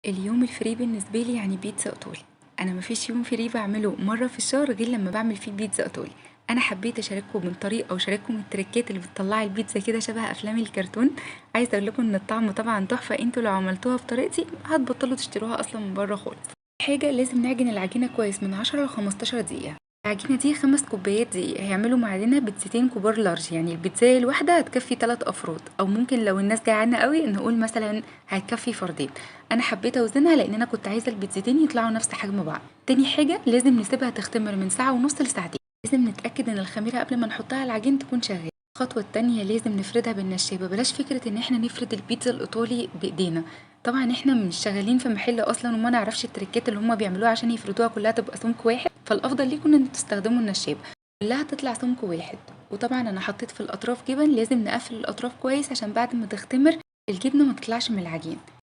اليوم الفري بالنسبة لي يعني بيتزا إيطالي. أنا مفيش يوم فري بعمله مرة في الشهر غير لما بعمل فيه بيتزا إيطالي. أنا حبيت أشارككم من طريقة وأشارككم التريكات اللي بتطلعي البيتزا كده شبه أفلام الكرتون. عايزة أقول لكم إن الطعم طبعا تحفة، انتوا لو عملتوها بطريقتي هتبطلوا تشتروها أصلا من بره خالص. حاجة لازم نعجن العجينة كويس من 10 ل 15 دقيقة. العجينة دي 5 كوبايات دقيق هيعملوا معانا بيتزتين كبار لارج، يعني البيتزاية الواحدة هتكفي 3 أفراد، أو ممكن لو الناس جعانة قوي نقول مثلا هتكفي فردين. انا حبيت اوزنها لان انا كنت عايزه البيتزتين يطلعوا نفس حجم بعض. تاني حاجه لازم نسيبها تختمر من ساعه ونص لساعتين. لازم نتاكد ان الخميره قبل ما نحطها على العجين تكون شغاله. الخطوه التانية لازم نفردها بالنشابه، بلاش فكره ان احنا نفرد البيتزا الايطالي بايدينا. طبعا احنا مش شغالين في محل اصلا وما نعرفش التريكات اللي هما بيعملوها عشان يفردوها كلها تبقى سمك واحد، فالافضل ليكم ان تستخدموا النشابه كلها تطلع سمك واحد. وطبعا انا حطيت في الاطراف جبن، لازم نقفل الاطراف كويس عشان بعد ما تختمر الجبنه ما تطلعش من العجين.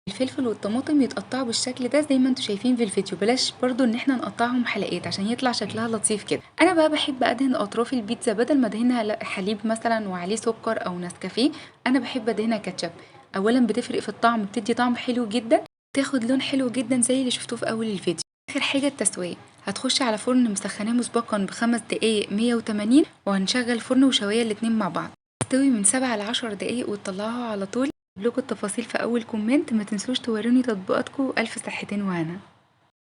الفلفل والطماطم يتقطعوا بالشكل ده زي ما انتوا شايفين في الفيديو، بلاش برضو ان احنا نقطعهم حلقات عشان يطلع شكلها لطيف كده. انا بقى بحب ادهن اطراف البيتزا بدل ما ادهنها حليب مثلا وعليه سكر او نسكافيه، انا بحب ادهنها كاتشب. اولا بتفرق في الطعم، بتدي طعم حلو جدا، تاخد لون حلو جدا زي اللي شفتوه في اول الفيديو. اخر حاجه التسويه، هتخشي على فرن مسخناه مسبقا بخمس دقايق 180، وهنشغل فرن وشوايه الاتنين مع بعض. تستوي من 7 ل 10 دقايق وتطلعوها على طول. لكم التفاصيل في اول كومنت، ما تنسوش توروني تطبيقاتكم. الف صحتين وهنا.